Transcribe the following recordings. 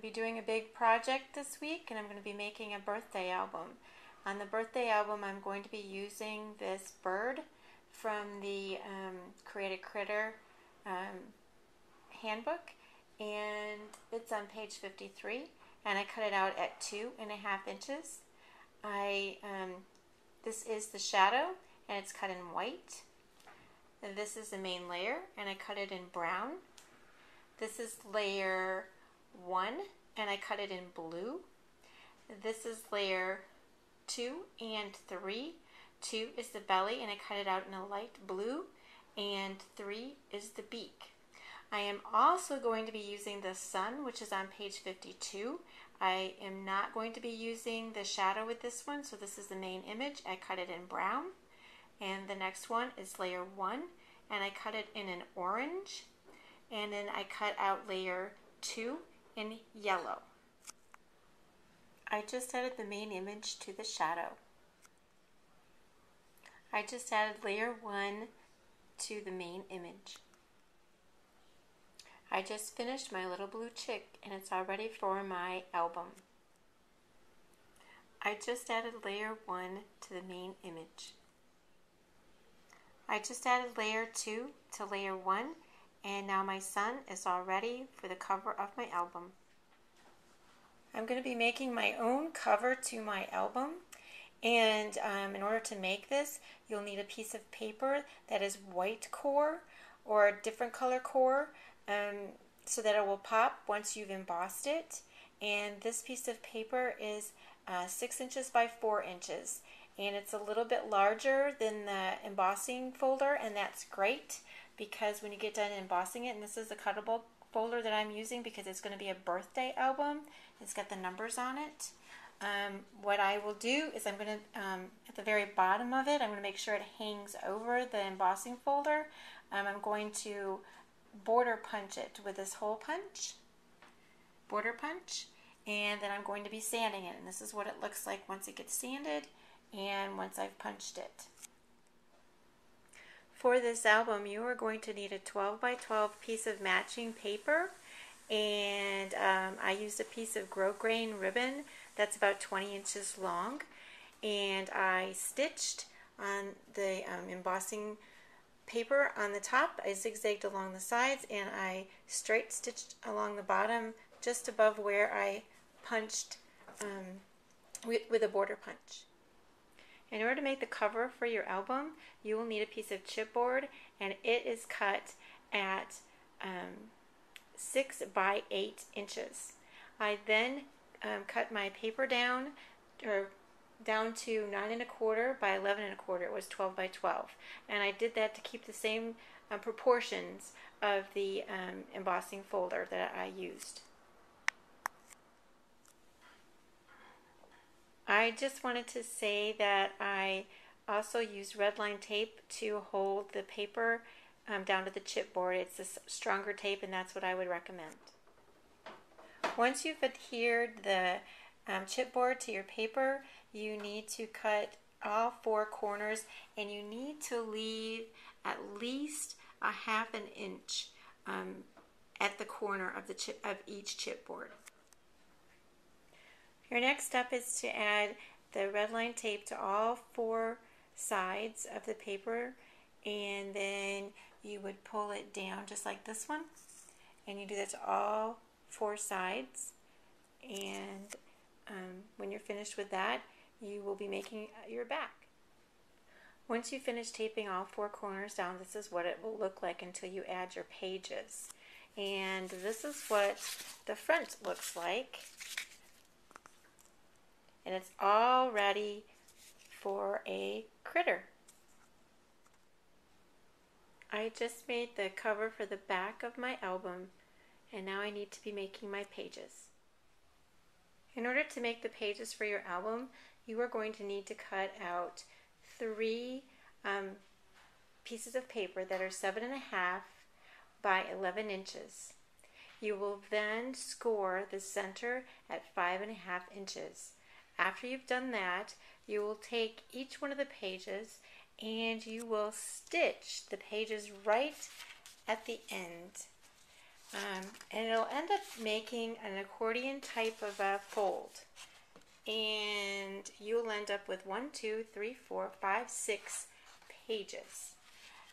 going to be doing a big project this week, and I'm going to be making a birthday album. On the birthday album, I'm going to be using this bird from the Create a Critter handbook, and it's on page 53, and I cut it out at 2.5 inches. This is the shadow, and it's cut in white. And this is the main layer, and I cut it in brown. This is layer 1, and I cut it in blue. This is layer 2 and 3. 2 is the belly, and I cut it out in a light blue, and 3 is the beak. I am also going to be using the sun, which is on page 52. I am not going to be using the shadow with this one, so this is the main image. I cut it in brown. And the next one is layer 1, and I cut it in an orange. And then I cut out layer 2 in yellow. I just added the main image to the shadow. I just added layer 1 to the main image. I just finished my little blue chick, and it's all ready for my album. I just added layer 1 to the main image. I just added layer 2 to layer 1, and now my sun is all ready for the cover of my album. I'm going to be making my own cover to my album, and in order to make this, you'll need a piece of paper that is white core or a different color core, so that it will pop once you've embossed it. And this piece of paper is 6 inches by 4 inches, and it's a little bit larger than the embossing folder, and that's great because when you get done embossing it, and this is the cuttable folder that I'm using because it's going to be a birthday album, it's got the numbers on it. What I will do is I'm going to, at the very bottom of it, I'm going to make sure it hangs over the embossing folder. I'm going to border punch it with this hole punch, border punch, and then I'm going to be sanding it, and this is what it looks like once it gets sanded and once I've punched it. For this album, you are going to need a 12 by 12 piece of matching paper, and I used a piece of grosgrain ribbon that's about 20 inches long, and I stitched on the embossing paper on the top. I zigzagged along the sides, and I straight stitched along the bottom just above where I punched with a border punch. In order to make the cover for your album, you will need a piece of chipboard, and it is cut at 6 by 8 inches. I then cut my paper down to 9.25 by 11.25. It was 12 by 12, and I did that to keep the same proportions of the embossing folder that I used. I just wanted to say that I also used red line tape to hold the paper down to the chipboard. It's a stronger tape, and that's what I would recommend. Once you've adhered the chipboard to your paper, you need to cut all 4 corners, and you need to leave at least a 1/2 inch at the corner of each chipboard. Your next step is to add the red line tape to all 4 sides of the paper, and then you would pull it down just like this one, and you do that to all 4 sides. And when you're finished with that, you will be making your back. Once you finish taping all 4 corners down, this is what it will look like until you add your pages. And this is what the front looks like. And it's all ready for a critter. I just made the cover for the back of my album, and now I need to be making my pages. In order to make the pages for your album, you are going to need to cut out 3 pieces of paper that are 7.5 by 11 inches. You will then score the center at 5.5 inches. After you've done that, you will take each one of the pages and you will stitch the pages right at the end. And it'll end up making an accordion type of a fold. And you'll end up with 1, 2, 3, 4, 5, 6 pages.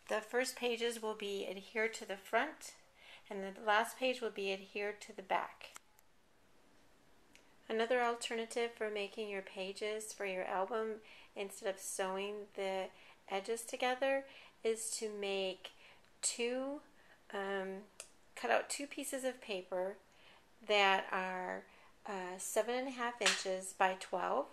The first pages will be adhered to the front, and the last page will be adhered to the back. Another alternative for making your pages for your album instead of sewing the edges together is to make cut out two pieces of paper that are 7.5 inches by 12,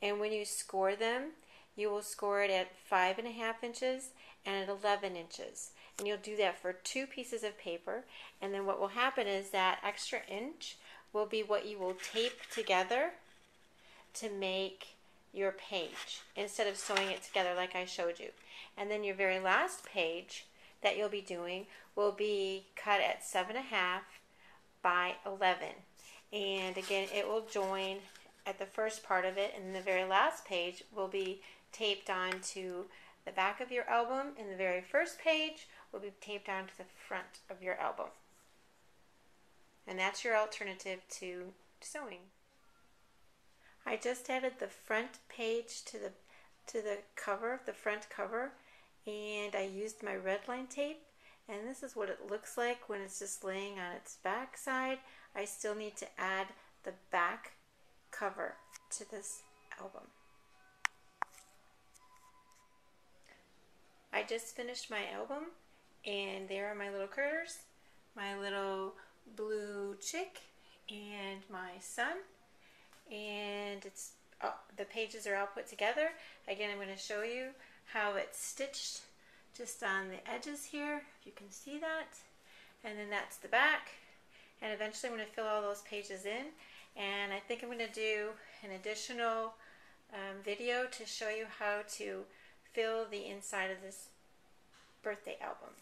and when you score them, you will score it at 5.5 inches and at 11 inches. And you'll do that for two pieces of paper, and then what will happen is that extra inch will be what you will tape together to make your page instead of sewing it together like I showed you. And then your very last page that you'll be doing will be cut at 7.5 by 11. And again, it will join at the first part of it, and the very last page will be taped onto the back of your album, and the very first page will be taped onto the front of your album. And that's your alternative to sewing. I just added the front page to the cover, the front cover, and I used my red line tape, and this is what it looks like when it's just laying on its back side. I still need to add the back cover to this album. I just finished my album, and there are my little critters, my little blue chick and my son, and the pages are all put together. Again, I'm going to show you how it's stitched just on the edges here, if you can see that, and then that's the back. And eventually I'm going to fill all those pages in, and I think I'm going to do an additional video to show you how to fill the inside of this birthday album.